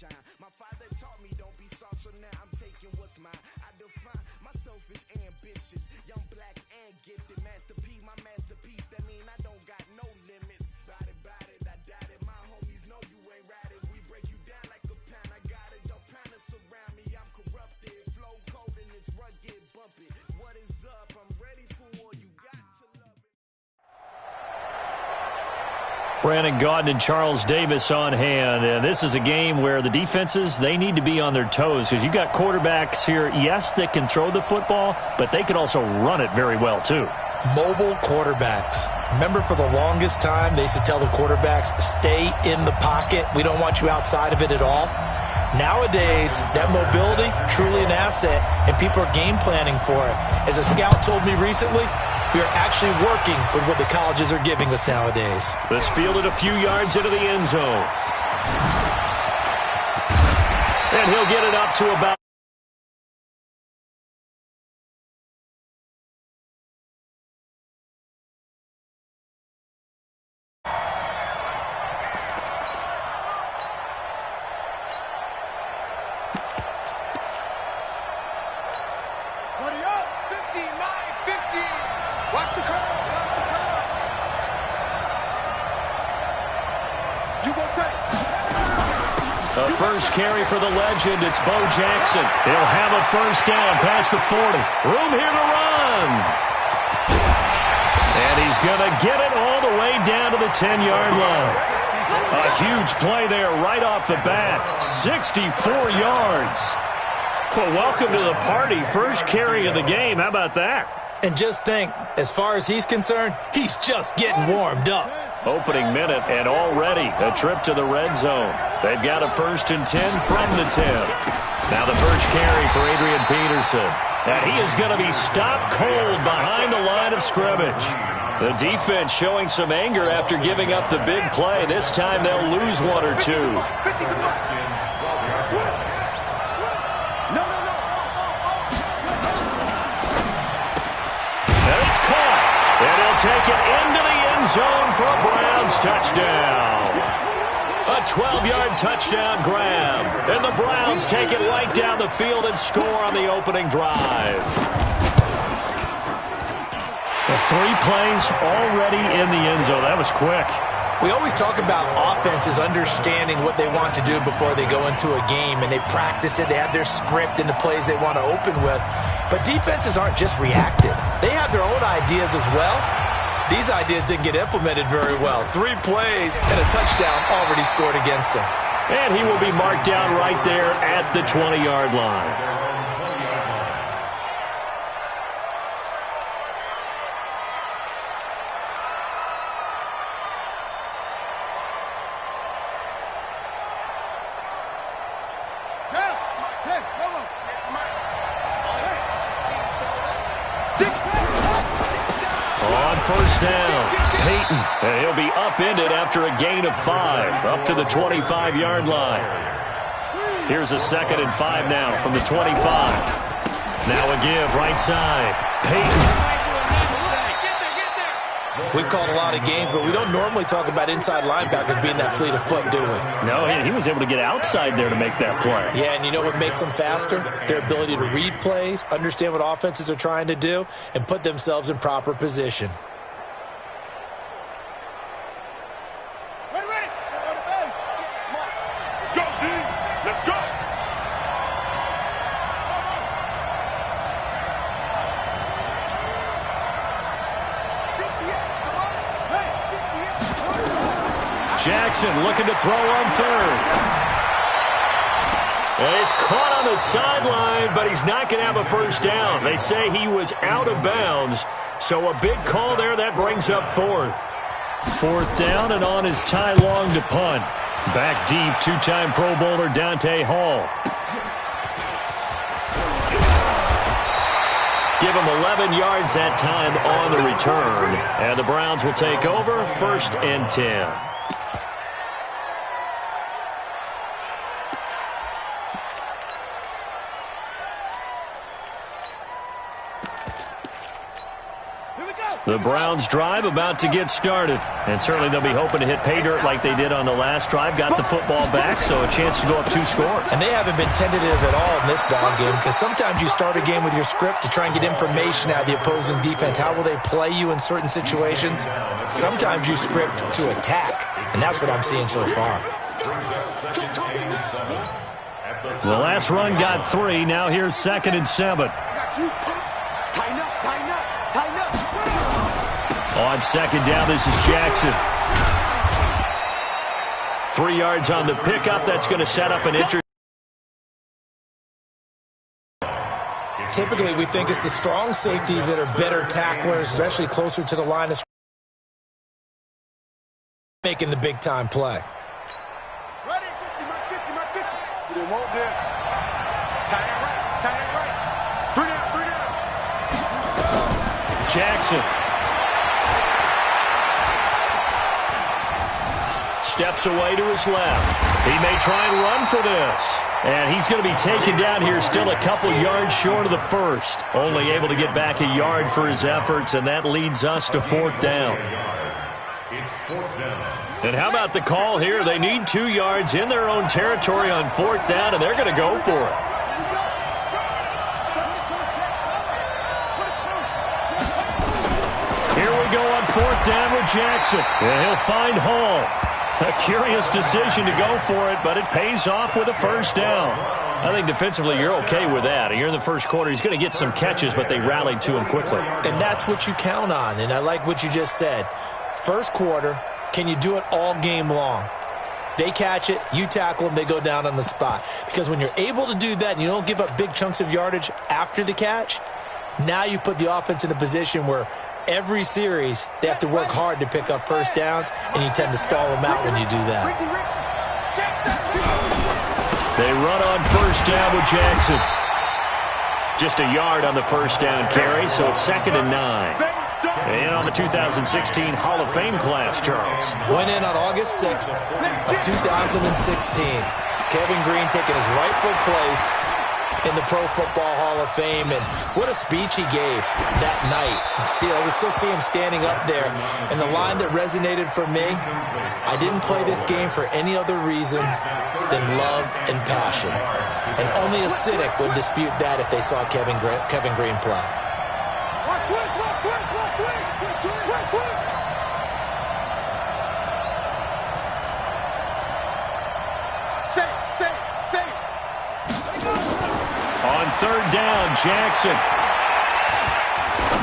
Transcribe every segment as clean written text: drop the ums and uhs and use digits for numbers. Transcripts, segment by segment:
shine. My father taught me don't be soft, so now I'm taking what's mine. I define myself as ambitious, young, black, and gifted. Master P, my masterpiece. That mean I don't got no limits. Bout it, I doubt it. My homies know you ain't ratted. We break you down like a pound. I got it, don't pound us around me. I'm corrupted, flow cold and it's rugged, bumpy. What is up? I'm ready for war. You got to love it. Brandon Gaudin and Charles Davis on hand, and this is a game where the defenses, they need to be on their toes because you've got quarterbacks here, yes, that can throw the football, but they can also run it very well too. Mobile quarterbacks. Remember, for the longest time, they used to tell the quarterbacks, stay in the pocket. We don't want you outside of it at all. Nowadays, that mobility, truly an asset, and people are game planning for it. As a scout told me recently, we are actually working with what the colleges are giving us nowadays. This fielded a few yards into the end zone. And he'll get it up to about... A first carry for the legend. It's Bo Jackson. He'll have a first down past the 40. Room here to run. And he's going to get it all the way down to the 10-yard line. A huge play there right off the bat. 64 yards. Well, welcome to the party. First carry of the game. How about that? And just think, as far as he's concerned, he's just getting warmed up. Opening minute, and already a trip to the red zone. They've got a 1st and 10 from the 10. Now the first carry for Adrian Peterson. And he is going to be stopped cold behind the line of scrimmage. The defense showing some anger after giving up the big play. This time they'll lose one or two. And it's caught. And he'll take it into the end zone for a Browns touchdown. A 12-yard touchdown grab. And the Browns take it right down the field and score on the opening drive. The 3 plays already in the end zone. That was quick. We always talk about offenses understanding what they want to do before they go into a game, and they practice it. They have their script and the plays they want to open with. But defenses aren't just reactive. They have their own ideas as well. These ideas didn't get implemented very well. 3 plays and a touchdown already scored against them. And he will be marked down right there at the 20-yard line. First down, Peyton, and he'll be upended after a gain of 5, up to the 25-yard line. Here's a 2nd and 5 now from the 25. Now a give, right side, Peyton. We've called a lot of games, but we don't normally talk about inside linebackers being that fleet of foot, do we? No, he was able to get outside there to make that play. Yeah, and you know what makes them faster? Their ability to read plays, understand what offenses are trying to do, and put themselves in proper position. Jackson looking to throw on 3rd. And he's caught on the sideline, but he's not going to have a first down. They say he was out of bounds, so a big call there. That brings up 4th. 4th down, and on is Ty Long to punt. Back deep, 2-time Pro Bowler Dante Hall. Give him 11 yards that time on the return. And the Browns will take over, 1st and 10. Here we go. The Browns drive about to get started. And certainly they'll be hoping to hit pay dirt like they did on the last drive. Got the football back, so a chance to go up 2 scores. And they haven't been tentative at all in this ball game, because sometimes you start a game with your script to try and get information out of the opposing defense. How will they play you in certain situations? Sometimes you script to attack, and that's what I'm seeing so far. The last run got 3. Now here's 2nd and 7. On 2nd down, this is Jackson. 3 yards on the pickup. That's going to set up an Typically, we think it's the strong safeties that are better tacklers, especially closer to the line of making the big-time play. Ready? 50, 50. You want this. Tie it right. 3 down. Jackson. Steps away to his left. He may try and run for this. And he's going to be taken down here, still a couple yards short of the first. Only able to get back a yard for his efforts, and that leads us to 4th down. And how about the call here? They need 2 yards in their own territory on 4th down, and they're going to go for it. Here we go on 4th down with Jackson. And he'll find Hall. A curious decision to go for it, but it pays off with a 1st down. I think defensively you're okay with that. Here in the first quarter, he's going to get some catches, but they rallied to him quickly. And that's what you count on, and I like what you just said. First quarter, can you do it all game long? They catch it, you tackle them, they go down on the spot. Because when you're able to do that and you don't give up big chunks of yardage after the catch, now you put the offense in a position where every series, they have to work hard to pick up 1st downs, and you tend to stall them out when you do that. They run on 1st down with Jackson. Just a yard on the 1st down carry, so it's 2nd and 9. And on the 2016 Hall of Fame class, Charles. Went in on August 6th of 2016. Kevin Green taking his rightful place in the Pro Football Hall of Fame, and what a speech he gave that night. I still see him standing up there, and the line that resonated for me, I didn't play this game for any other reason than love and passion. And only a cynic would dispute that if they saw Kevin Green play. On 3rd down, Jackson.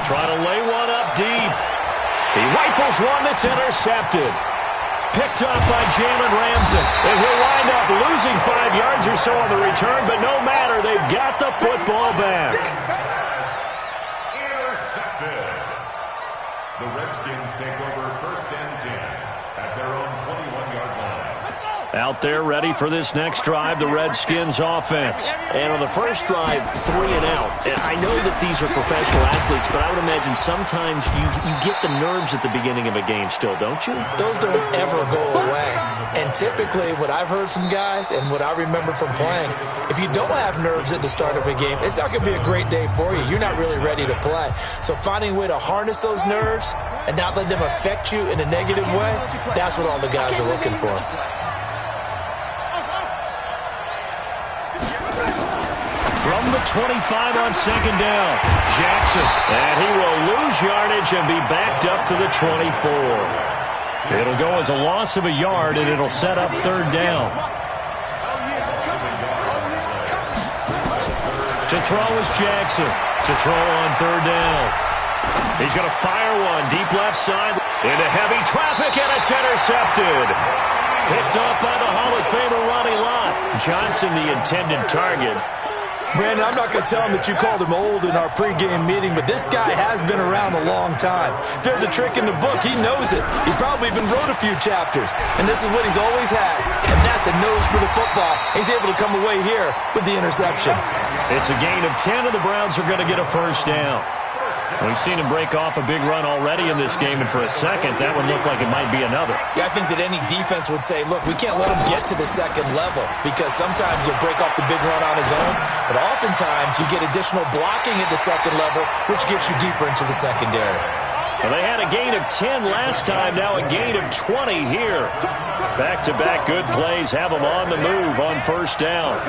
Trying to lay one up deep. He rifles one that's intercepted. Picked up by Jalen Ramsey. And he'll wind up losing 5 yards or so on the return, but no matter, they've got the football back. Intercepted. The Redskins take over 1st and 10 at their own 21-yard line. Out there ready for this next drive, the Redskins offense. And on the first drive, 3 and out. And I know that these are professional athletes, but I would imagine sometimes you get the nerves at the beginning of a game still, don't you? Those don't ever go away. And typically what I've heard from guys and what I remember from playing, if you don't have nerves at the start of a game, it's not going to be a great day for you. You're not really ready to play. So finding a way to harness those nerves and not let them affect you in a negative way, that's what all the guys are looking for. From the 25 on 2nd down, Jackson. And he will lose yardage and be backed up to the 24. It'll go as a loss of a yard, and it'll set up 3rd down. To throw is Jackson. To throw on 3rd down. He's going to fire one deep left side into heavy traffic, and it's intercepted. Picked up by the Hall of Famer Ronnie Lott. Johnson, the intended target. Brandon, I'm not going to tell him that you called him old in our pregame meeting, but this guy has been around a long time. If there's a trick in the book, he knows it. He probably even wrote a few chapters, and this is what he's always had, and that's a nose for the football. He's able to come away here with the interception. It's a gain of 10, and the Browns are going to get a 1st down. We've seen him break off a big run already in this game, and for a second, that would look like it might be another. Yeah, I think that any defense would say, look, we can't let him get to the 2nd level, because sometimes he'll break off the big run on his own, but oftentimes you get additional blocking at the 2nd level, which gets you deeper into the secondary. Well, they had a gain of 10 last time, now a gain of 20 here. Back-to-back good plays have them on the move on first down.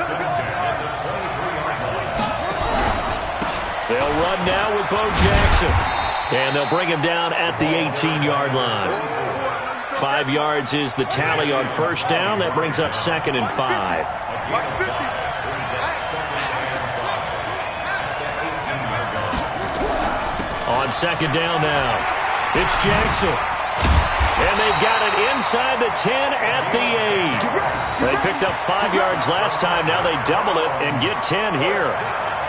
They'll run now with Bo Jackson. And they'll bring him down at the 18-yard line. 5 yards is the tally on first down. That brings up 2nd and 5. On second down now, it's Jackson. And they've got it inside the 10 at the 8. They picked up 5 yards last time. Now they double it and get 10 here.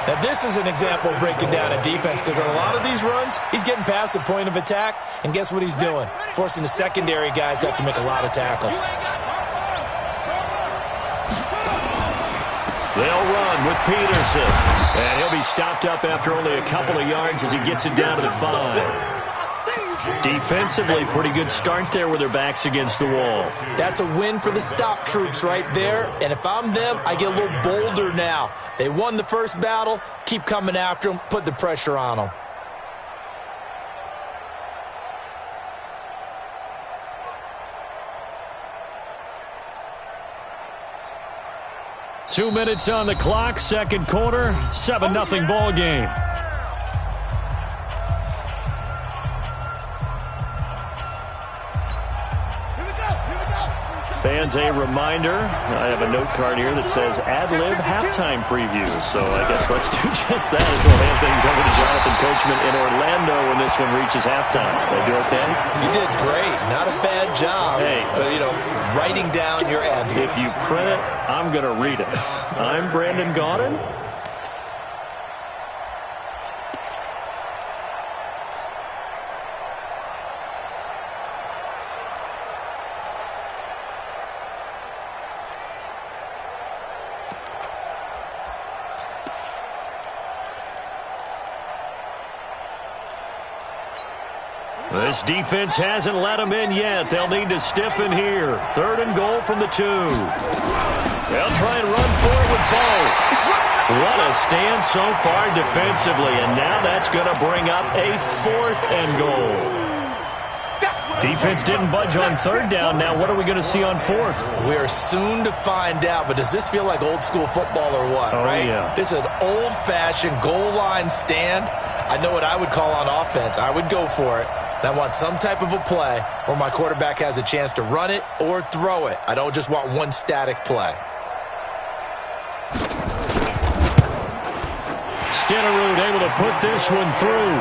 Now, this is an example of breaking down a defense because in a lot of these runs, he's getting past the point of attack, and guess what he's doing? Forcing the secondary guys to have to make a lot of tackles. They'll run with Peterson, and he'll be stopped up after only a couple of yards as he gets it down to the 5. Defensively, pretty good start there with their backs against the wall. That's a win for the stop troops right there. And if I'm them, I get a little bolder now. They won the first battle. Keep coming after them. Put the pressure on them. Two minutes on the clock, second quarter, 7-0 ball game. Fans, a reminder, I have a note card here that says ad-lib halftime preview. So I guess let's do just that as we'll hand things over to Jonathan Coachman in Orlando when this one reaches halftime. Did I do okay? You did great. Not a bad job. Hey. Writing down your ad. If you print it, I'm going to read it. I'm Brandon Gaudin. This defense hasn't let them in yet. They'll need to stiffen here. 3rd and goal from the 2. They'll try and run for it with Bo. What a stand so far defensively, and now that's going to bring up a 4th and goal. Defense didn't budge on 3rd down. Now what are we going to see on 4th? We are soon to find out, but does this feel like old school football or what, right? Yeah. This is an old-fashioned goal line stand. I know what I would call on offense. I would go for it. And I want some type of a play where my quarterback has a chance to run it or throw it. I don't just want one static play. Stenerud able to put this one through.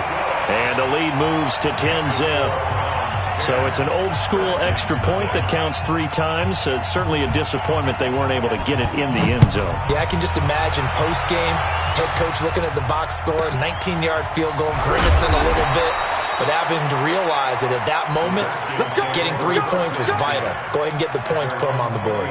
And the lead moves to 10-zip. So it's an old-school extra point that counts 3 times. So it's certainly a disappointment they weren't able to get it in the end zone. Yeah, I can just imagine post-game, head coach looking at the box score, 19-yard field goal, grimacing a little bit. But having to realize that at that moment, getting 3 points was vital. Go ahead and get the points, put them on the board.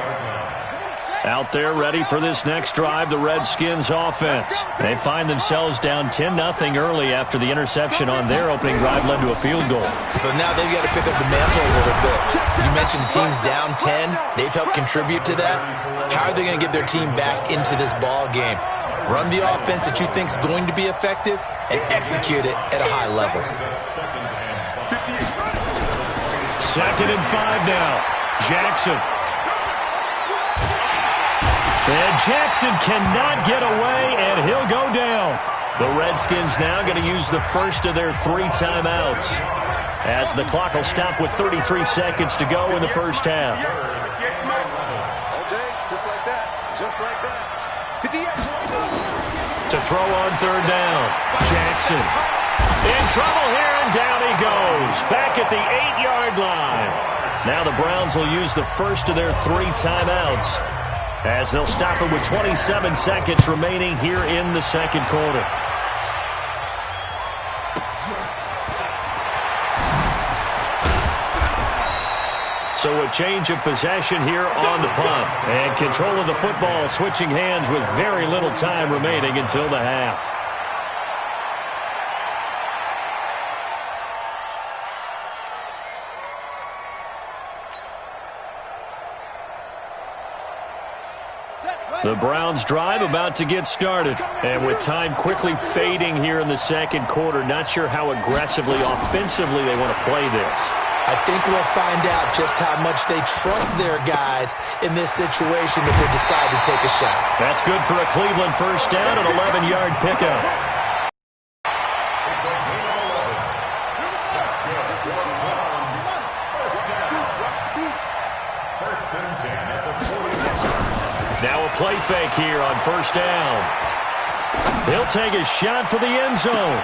Out there ready for this next drive, the Redskins offense. They find themselves down 10-0 early after the interception on their opening drive led to a field goal. So now they've got to pick up the mantle a little bit. You mentioned the team's down 10. They've helped contribute to that. How are they going to get their team back into this ball game? Run the offense that you think is going to be effective and execute it at a high level. 2nd and 5 now. Jackson. And Jackson cannot get away, and he'll go down. The Redskins now going to use the first of their 3 timeouts as the clock will stop with 33 seconds to go in the first half. All day, just like that. Just like that. To throw on 3rd down. Jackson in trouble here, and down he goes. Back at the 8-yard line. Now the Browns will use the first of their 3 timeouts as they'll stop it with 27 seconds remaining here in the second quarter. So a change of possession here on the punt. And control of the football switching hands with very little time remaining until the half. The Browns drive about to get started. And with time quickly fading here in the second quarter, not sure how aggressively, offensively they want to play this. I think we'll find out just how much they trust their guys in this situation if they decide to take a shot. That's good for a Cleveland first down, an 11-yard pickup. Now a play fake here on first down. He'll take a shot for the end zone.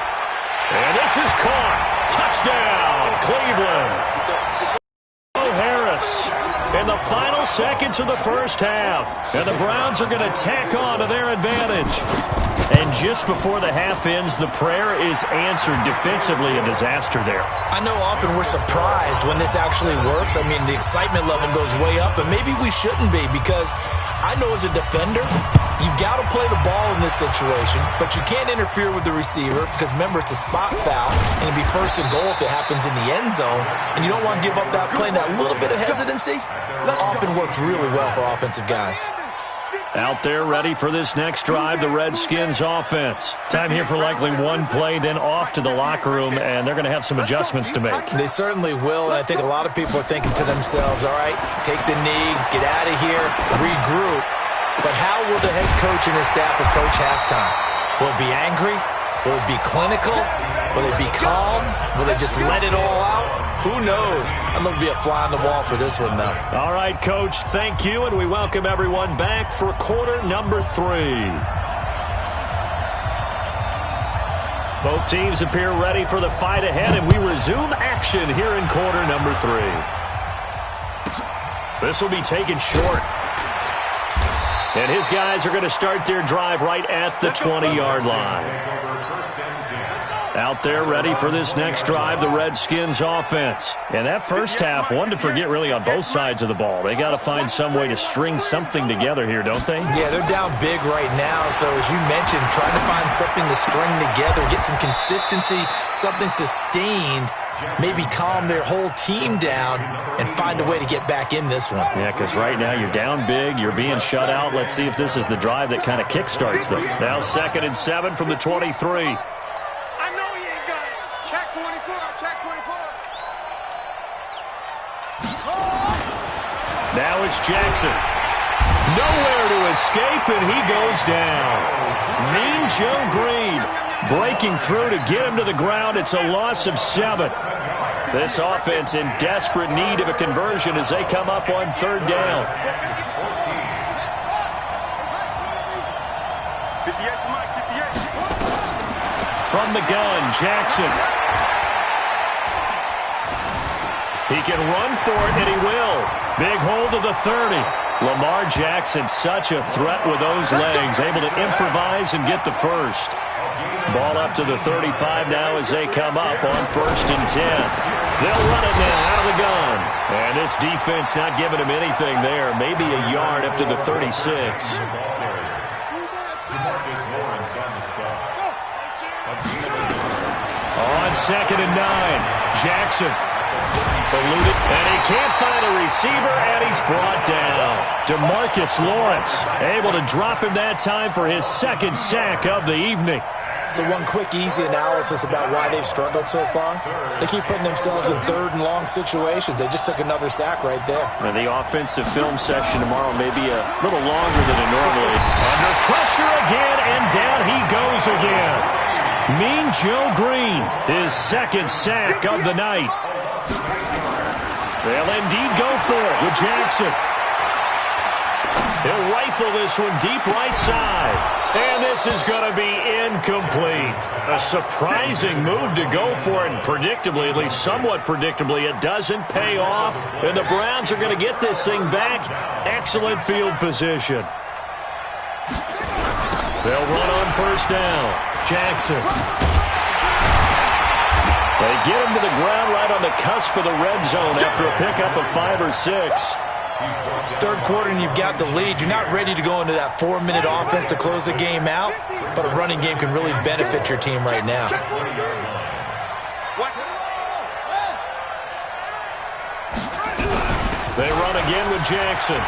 And this is caught. Touchdown, Cleveland. Harris in the final seconds of the first half. And the Browns are going to tack on to their advantage. And just before the half ends, the prayer is answered defensively. A disaster there. I know often we're surprised when this actually works. I mean, the excitement level goes way up, and maybe we shouldn't be because I know as a defender, you've got to play the ball in this situation, but you can't interfere with the receiver because, remember, it's a spot foul, and it'll be first and goal if it happens in the end zone, and you don't want to give up that play. And that little bit of hesitancy often works really well for offensive guys. Out there ready for this next drive, the Redskins offense. Time here for likely one play, then off to the locker room, and they're going to have some adjustments to make. They certainly will, and I think a lot of people are thinking to themselves, all right, take the knee, get out of here, regroup. But how will the head coach and his staff approach halftime? Will it be angry? Will it be clinical? Will it be calm? Will they just let it all out? Who knows? I'm going to be a fly on the wall for this one, though. All right, Coach, thank you, and we welcome everyone back for quarter number 3. Both teams appear ready for the fight ahead, and we resume action here in quarter number 3. This will be taken short. And his guys are going to start their drive right at the 20-yard line. Out there ready for this next drive, the Redskins offense. And that first half, one to forget really on both sides of the ball. They got to find some way to string something together here, don't they? Yeah, they're down big right now. So as you mentioned, trying to find something to string together, get some consistency, something sustained, maybe calm their whole team down and find a way to get back in this one. Yeah, because right now you're down big, you're being shut out. Let's see if this is the drive that kind of kickstarts them. Now 2nd and 7 from the 23. Now it's Jackson. Nowhere to escape, and he goes down. Mean Joe Green breaking through to get him to the ground. It's a loss of 7. This offense in desperate need of a conversion as they come up on 3rd down. From the gun, Jackson. He can run for it, and he will. Big hold of the 30. Lamar Jackson, such a threat with those legs, able to improvise and get the first. Ball up to the 35 now as they come up on 1st and 10. They'll run it now out of the gun. And this defense not giving him anything there. Maybe a yard up to the 36. On 2nd and 9, Jackson. Eluded, and he can't find a receiver, and he's brought down. DeMarcus Lawrence able to drop him that time for his 2nd sack of the evening. So one quick, easy analysis about why they've struggled so far. They keep putting themselves in 3rd and long situations. They just took another sack right there. And the offensive film session tomorrow may be a little longer than it normally. Under pressure again, and down he goes again. Mean Joe Green, his 2nd sack of the night. They'll indeed go for it with Jackson. He'll rifle this one deep right side. And this is going to be incomplete. A surprising move to go for it, and predictably, at least somewhat predictably, it doesn't pay off. And the Browns are going to get this thing back. Excellent field position. They'll run on 1st down. Jackson. They get him to the ground right on the cusp of the red zone after a pickup of 5 or 6. 3rd quarter and you've got the lead. You're not ready to go into that 4-minute offense to close the game out, but a running game can really benefit your team right now. They run again with Jackson.